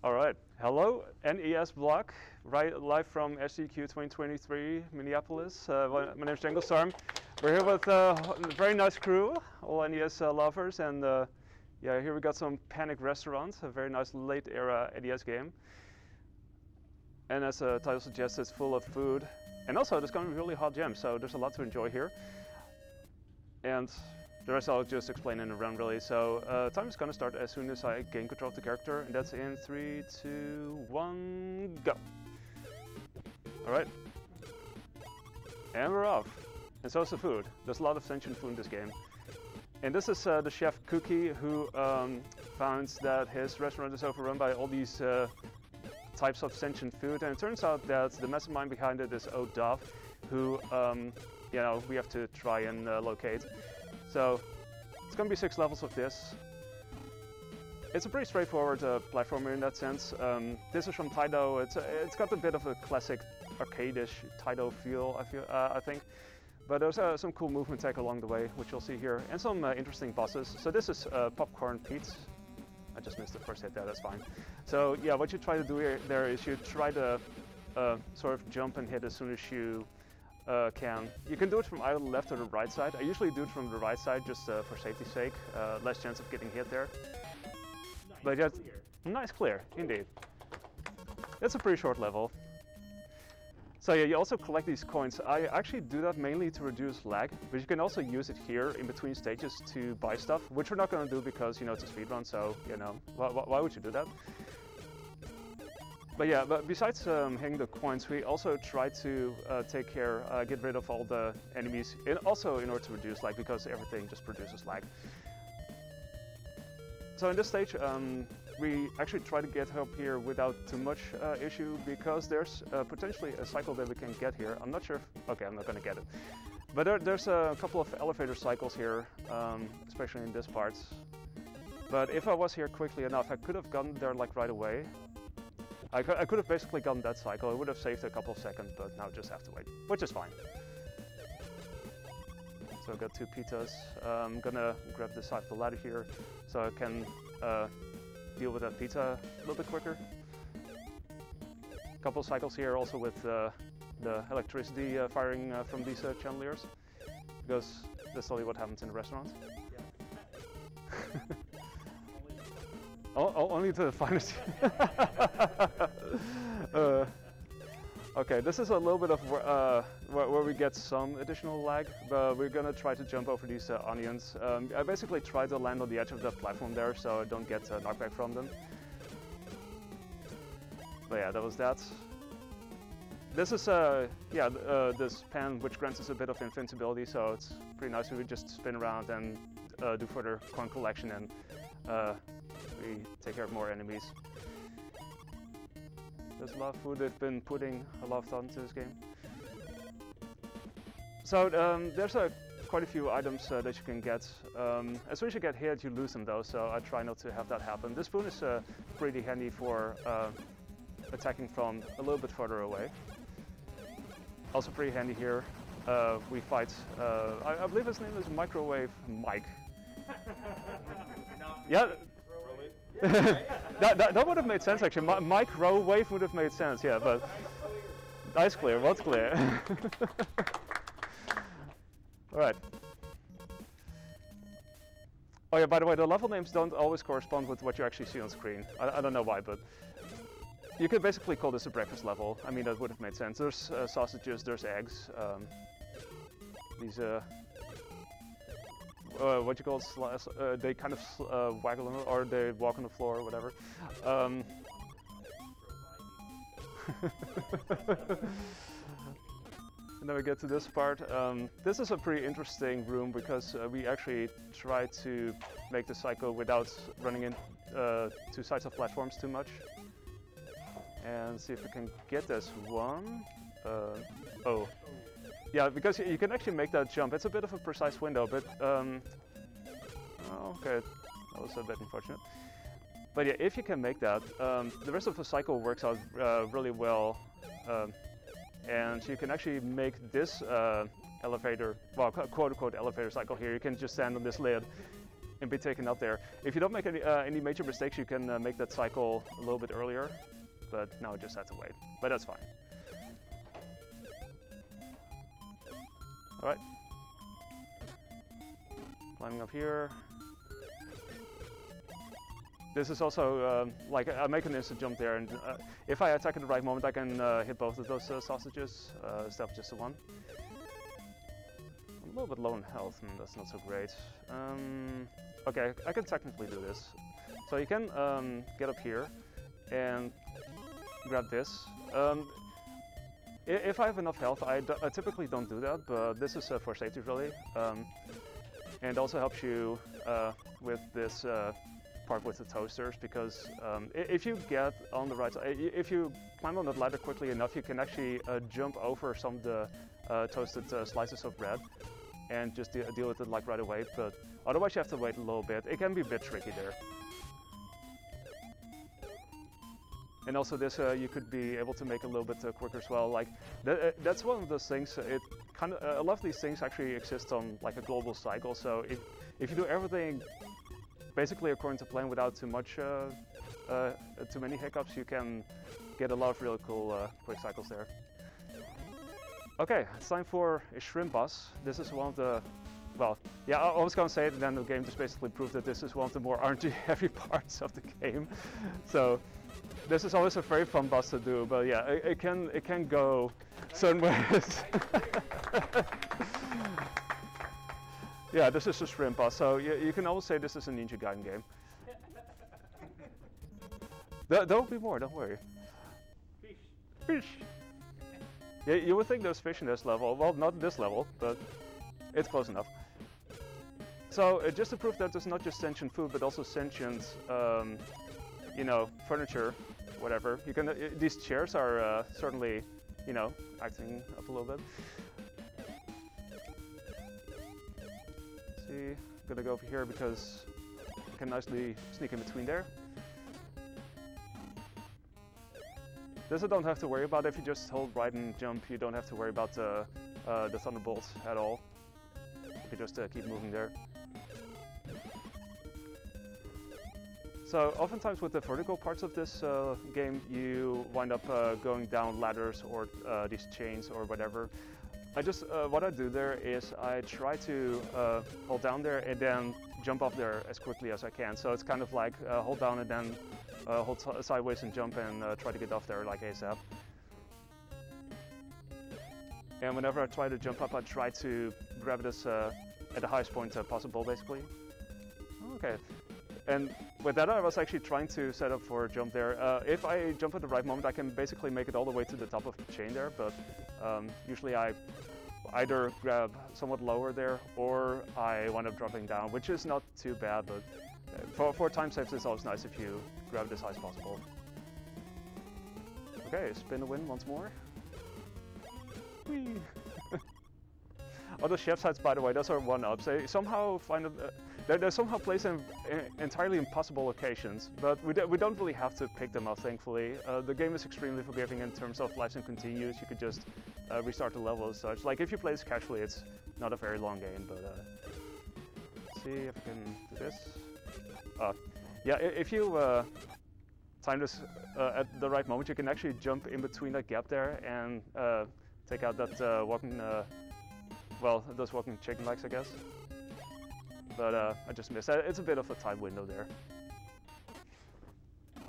Alright, hello, NES Block, right live from SDQ 2023, Minneapolis. My name is Janglestorm. We're here with a very nice crew, all NES lovers, and yeah, here we got some Panic Restaurant, a very nice late era NES game. And as the title suggests, it's full of food. And also, there's going to be really hot gems, so there's a lot to enjoy here. And the rest I'll just explain in a run, really. So time is going to start as soon as I gain control of the character, and that's in 3, 2, 1, go! Alright. And we're off. And so is the food. There's a lot of sentient food in this game. And this is the chef Cookie, who found that his restaurant is overrun by all these types of sentient food, and it turns out that the mastermind behind it is Dove, who you know, we have to try and locate. So it's going to be 6 levels of this. It's a pretty straightforward platformer in that sense. This is from Taito. It's got a bit of a classic arcade-ish Taito feel, I think. But there's some cool movement tech along the way, which you'll see here, and some interesting bosses. So this is Popcorn Pete. I just missed the first hit there, that's fine. So yeah, what you try to do there is you try to sort of jump and hit as soon as you can. You can do it from either the left or the right side. I usually do it from the right side just for safety's sake, less chance of getting hit there. Nice, But yeah, clear. Nice clear, indeed. It's a pretty short level. So yeah, you also collect these coins. I actually do that mainly to reduce lag, but you can also use it here in between stages to buy stuff, which we're not going to do because, you know, it's a speedrun, so, you know, why would you do that? But yeah, but besides hitting the coins, we also try to get rid of all the enemies, and also in order to reduce lag, because everything just produces lag. So in this stage, we actually try to get up here without too much issue, because there's potentially a cycle that we can get here. I'm not sure if, okay, I'm not going to get it. But there's a couple of elevator cycles here, especially in this part. But if I was here quickly enough, I could have gotten there like right away. I could have basically gotten that cycle. It would have saved a couple of seconds, but now I just have to wait, which is fine. So I've got 2 pitas. I'm gonna grab this side of the ladder here so I can deal with that pita a little bit quicker. A couple of cycles here also with the electricity firing from these chandeliers, because that's only what happens in the restaurant. Yeah. Only to the finest. Okay, this is a little bit of where we get some additional lag, but we're gonna try to jump over these onions. I basically try to land on the edge of the platform there so I don't get knockback from them. But yeah, that was that. This is this pan which grants us a bit of invincibility, so it's pretty nice. We just spin around and do further coin collection, and we take care of more enemies. There's a lot of food. They've been putting a lot of thought into this game. So there's quite a few items that you can get. As soon as you get hit, you lose them though, so I try not to have that happen. This spoon is pretty handy for attacking from a little bit further away. Also pretty handy here. We fight, I believe his name is Microwave Mike. Yeah. that would have made sense actually. Microwave would have made sense, yeah, but nice clear, what's clear? Alright. Oh yeah, by the way, the level names don't always correspond with what you actually see on screen. I don't know why, but you could basically call this a breakfast level. I mean, that would have made sense. There's sausages, there's eggs, these what you call they kind of waggle or they walk on the floor or whatever. And then we get to this part. This is a pretty interesting room because we actually try to make the cycle without running in two sides of platforms too much. And see if we can get this one. Oh. Yeah, because you can actually make that jump. It's a bit of a precise window, but oh, okay, that was a bit unfortunate. But yeah, if you can make that, the rest of the cycle works out really well, and you can actually make this elevator, well, quote-unquote elevator cycle here. You can just stand on this lid, and be taken up there. If you don't make any major mistakes, you can make that cycle a little bit earlier, but now I just have to wait. But that's fine. All right. Climbing up here. This is also like I make an instant jump there, and if I attack at the right moment, I can hit both of those sausages instead of just the one. I'm a little bit low in health, and that's not so great. Okay, I can technically do this. So you can get up here and grab this. If I have enough health, I typically don't do that, but this is for safety really. And also helps you with this part with the toasters, because if you get on the right side, if you climb on the ladder quickly enough, you can actually jump over some of the toasted slices of bread and just deal with it like right away. But otherwise you have to wait a little bit. It can be a bit tricky there. And also this you could be able to make a little bit quicker as well. Like that's one of those things. It kind of a lot of these things actually exist on like a global cycle. So if you do everything basically according to plan without too many hiccups, you can get a lot of really cool quick cycles there. Okay, it's time for a shrimp boss. This is one of the, well, yeah, I was gonna say it, and then the game just basically proved that this is one of the more RNG heavy parts of the game. So this is always a very fun boss to do, but yeah, it can go certain ways. Yeah, this is a shrimp boss, so you can always say this is a Ninja Gaiden game. There will be more, don't worry. Fish. Fish! Yeah, you would think there's fish in this level. Well, not this level, but it's close enough. So, just to prove that there's not just sentient food, but also sentient, you know, furniture, whatever. You can. These chairs are certainly, you know, acting up a little bit. See, I'm gonna go over here because I can nicely sneak in between there. This I don't have to worry about. If you just hold right and jump, you don't have to worry about the thunderbolts at all. You can just keep moving there. So oftentimes with the vertical parts of this game, you wind up going down ladders or these chains or whatever. I just, what I do there is I try to hold down there and then jump up there as quickly as I can. So it's kind of like hold down and then hold sideways and jump and try to get off there like ASAP. And whenever I try to jump up, I try to grab this at the highest point possible, basically. Okay. And with that, I was actually trying to set up for a jump there. If I jump at the right moment, I can basically make it all the way to the top of the chain there, but usually I either grab somewhat lower there or I wind up dropping down, which is not too bad, but for time saves, it's always nice if you grab it as high as possible. Okay, spin the win once more. Whee! Oh, the chef's hats, by the way, those are one-ups. They somehow find they're somehow placed in entirely impossible locations, but we don't really have to pick them up, thankfully. The game is extremely forgiving in terms of lives and continues. You could just restart the level as such. Like, if you play this casually, it's not a very long game, but let's see if I can do this. Yeah, if you time this at the right moment, you can actually jump in between that gap there and take out that walking, well, those walking chicken legs, I guess. But I just missed that. It's a bit of a time window there.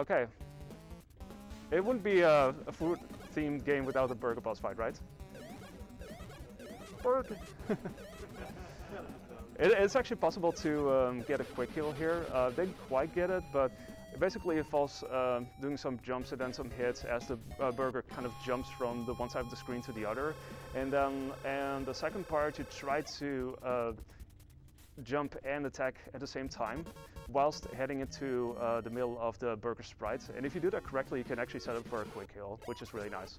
Okay. It wouldn't be a food-themed game without a burger boss fight, right? Burger! It's actually possible to get a quick kill here. Didn't quite get it, but basically it involves doing some jumps and then some hits as the burger kind of jumps from the one side of the screen to the other. And then the second part, you try to jump and attack at the same time whilst heading into the middle of the burger sprite. And if you do that correctly, you can actually set up for a quick kill, which is really nice.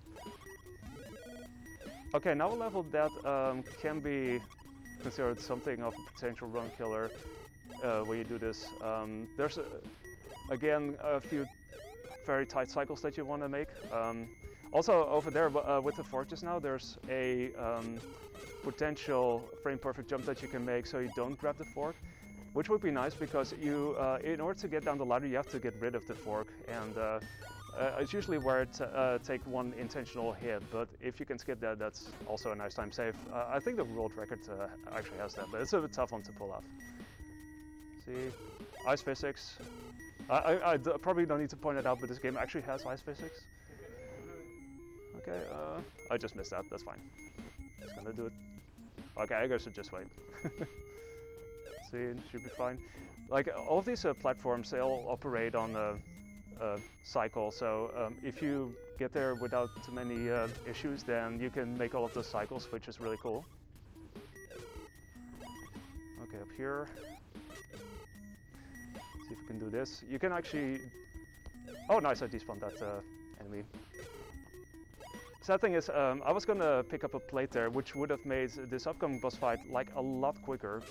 Okay, now a level that can be considered something of a potential run killer when you do this. There's again a few very tight cycles that you want to make. Also over there with the fork just now, there's a potential frame perfect jump that you can make so you don't grab the fork. which would be nice because you, in order to get down the ladder, you have to get rid of the fork, and it's usually where it take one intentional hit. But if you can skip that, that's also a nice time save. I think the world record actually has that, but it's a bit tough one to pull off. See, ice physics. I probably don't need to point it out, but this game actually has ice physics. Okay, I just missed that. That's fine. Just gonna do it. Okay, I guess I should just wait. See, it should be fine. Like all of these platforms, they all operate on a cycle. So if you get there without too many issues, then you can make all of those cycles, which is really cool. Okay, up here. See if we can do this. You can actually. Oh, nice! I despawned that enemy. Sad thing is, I was gonna pick up a plate there, which would have made this upcoming boss fight like a lot quicker,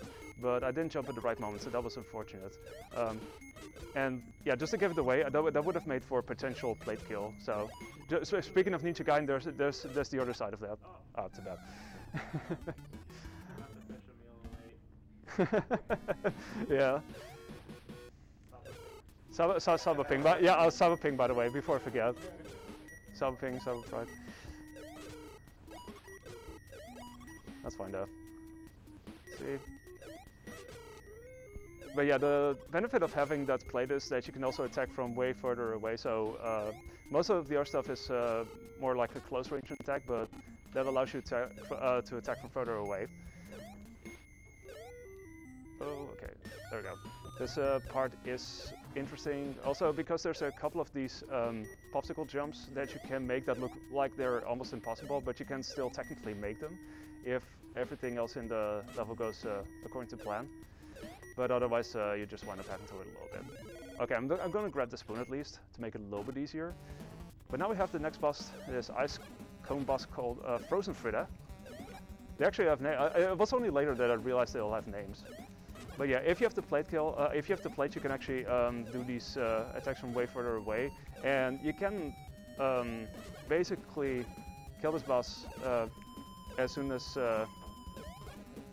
but I didn't jump at the right moment, so that was unfortunate. And yeah, just to give it away, that would have made for a potential plate kill. So, speaking of Ninja Gaiden, there's the other side of that. Oh, too bad. Yeah. Saba ping, but yeah, Saba ping by the way, before I forget. Saba ping, Saba pride. That's fine though. See. But yeah, the benefit of having that plate is that you can also attack from way further away. So most of the other stuff is more like a close range attack, but that allows you to attack from further away. Oh, okay, there we go. This part is interesting also because there's a couple of these popsicle jumps that you can make that look like they're almost impossible, but you can still technically make them if everything else in the level goes according to plan. But otherwise, you just wind up having to wait a little bit. Okay, I'm going to grab the spoon at least to make it a little bit easier. But now we have the next boss, this ice cone boss called Frozen Frida. They actually have names. It was only later that I realized they all have names. But yeah, if you have the plate kill, if you have the plate, you can actually do these attacks from way further away, and you can basically kill this boss as soon as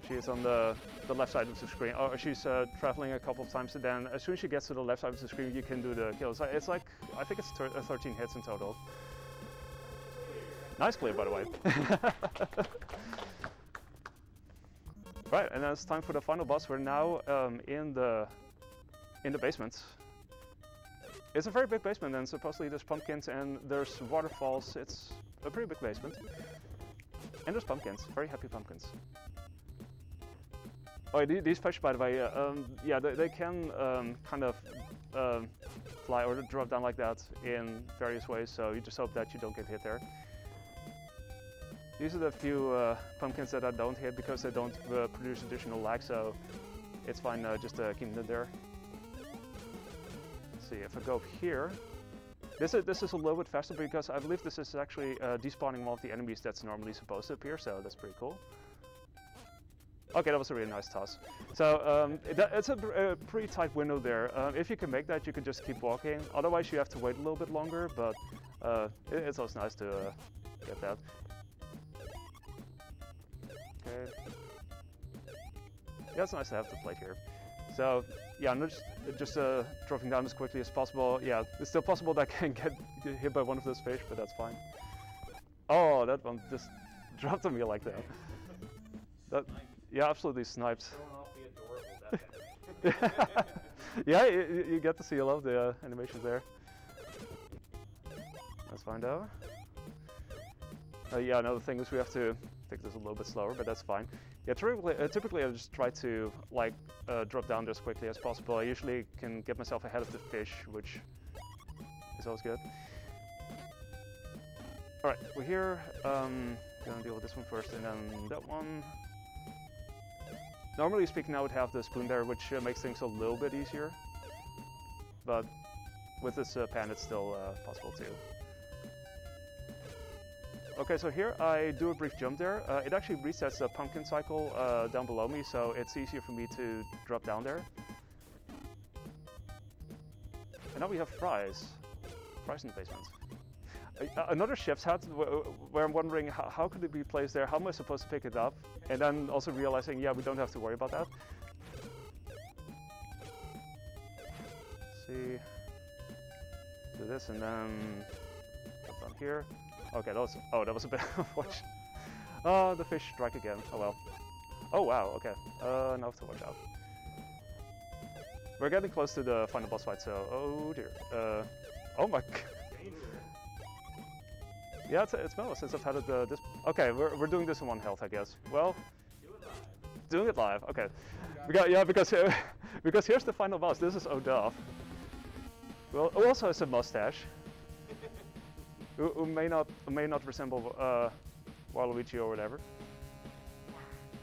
she is on the left side of the screen. Or she's traveling a couple of times, and then as soon as she gets to the left side of the screen, you can do the kill. It's like I think it's 13 hits in total. Nice clear, by the way. Right, and then it's time for the final boss. We're now in the basement. It's a very big basement, and supposedly there's pumpkins and there's waterfalls. It's a pretty big basement. And there's pumpkins, very happy pumpkins. Oh, these fish, by the way, yeah, they can kind of fly or drop down like that in various ways, so you just hope that you don't get hit there. These are the few pumpkins that I don't hit because they don't produce additional lag, so it's fine just keeping them there. Let's see, if I go up here, this is a little bit faster because I believe this is actually despawning one of the enemies that's normally supposed to appear, so that's pretty cool. Okay, that was a really nice toss. So it's a pretty tight window there. If you can make that, you can just keep walking. Otherwise, you have to wait a little bit longer, but it's always nice to get that. Okay. Yeah, it's nice to have the plate here. So yeah, I'm just dropping down as quickly as possible. Yeah, it's still possible that I can get hit by one of those fish, but that's fine. Oh, that one just dropped on me like that. That yeah, absolutely sniped. Yeah, you get to see a lot of the animations there. Let's find out. Yeah, another thing is we have to take this a little bit slower, but that's fine. Yeah, typically I just try to like drop down as quickly as possible. I usually can get myself ahead of the fish, which is always good. All right, we're here. Gonna deal with this one first, and then that one. Normally speaking, I would have the spoon there, which makes things a little bit easier. But with this pan, it's still possible too. Okay, so here I do a brief jump there. It actually resets the pumpkin cycle down below me, so it's easier for me to drop down there. And now we have fries. Fries in the basement. Another chef's hat, where I'm wondering how could it be placed there? How am I supposed to pick it up? And then also realizing, yeah, we don't have to worry about that. see. Do this and then put down here. Okay, that was a bit unfortunate. Oh, the fish strike again. Oh well. Oh wow. Okay. Now I have to watch out. We're getting close to the final boss fight, so oh dear. Oh my. Yeah, it's been a while since I've had it this. Okay, we're doing this in 1 health, I guess. Well, doing it live. Okay. Because here's the final boss. This is Odolph. Well, who also has a mustache. who may not resemble Waluigi or whatever.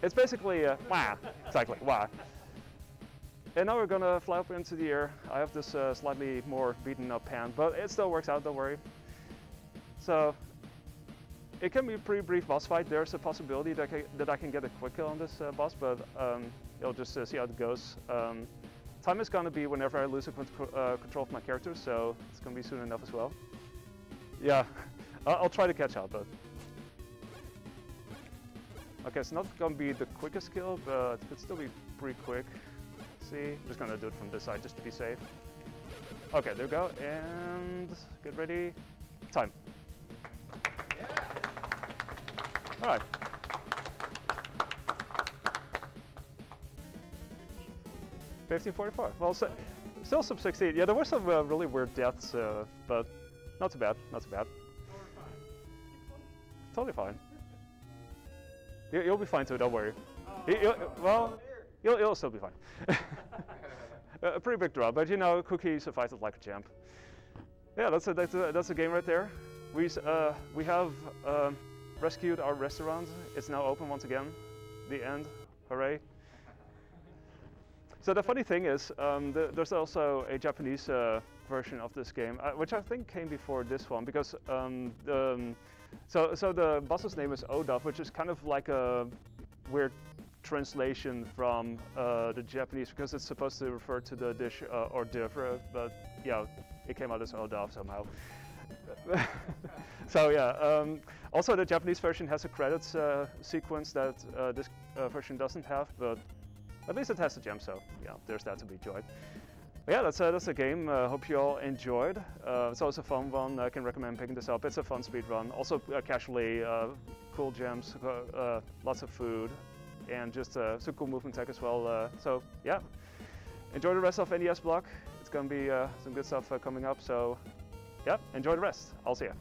It's basically wah, exactly wah. And now we're gonna fly up into the air. I have this slightly more beaten up hand, but it still works out. Don't worry. So it can be a pretty brief boss fight. There's a possibility that I can get a quick kill on this boss, but you'll just see how it goes. Time is gonna be whenever I lose control of my character, so it's gonna be soon enough as well. Yeah, I'll try to catch up, but okay, it's not gonna be the quickest kill, but it could still be pretty quick. See, I'm just gonna do it from this side just to be safe. Okay, there we go, and get ready. Time. All right. 1544. Well, still sub 16. Yeah, there were some really weird deaths, but not too bad. Not too bad. Totally fine. You'll be fine too. Don't worry. You'll still be fine. A pretty big drop, but you know, Cookie survived it like a champ. Yeah, that's a game right there. We have rescued our restaurant. It's now open once again. The end. Hooray. So the funny thing is, there's also a Japanese version of this game, which I think came before this one, because so the boss's name is Odolph, which is kind of like a weird translation from the Japanese, because it's supposed to refer to the dish hors d'oeuvre, but yeah, it came out as Odolph somehow. So yeah, also the Japanese version has a credits sequence that this version doesn't have, but at least it has the gem, so yeah, there's that to be enjoyed. But yeah, that's a game. Hope you all enjoyed. It's always a fun one. I can recommend picking this up. It's a fun speed run. Also casually, cool gems, lots of food, and just some cool movement tech as well. So yeah, enjoy the rest of NES Block. It's gonna be some good stuff coming up. So yeah, enjoy the rest. I'll see ya.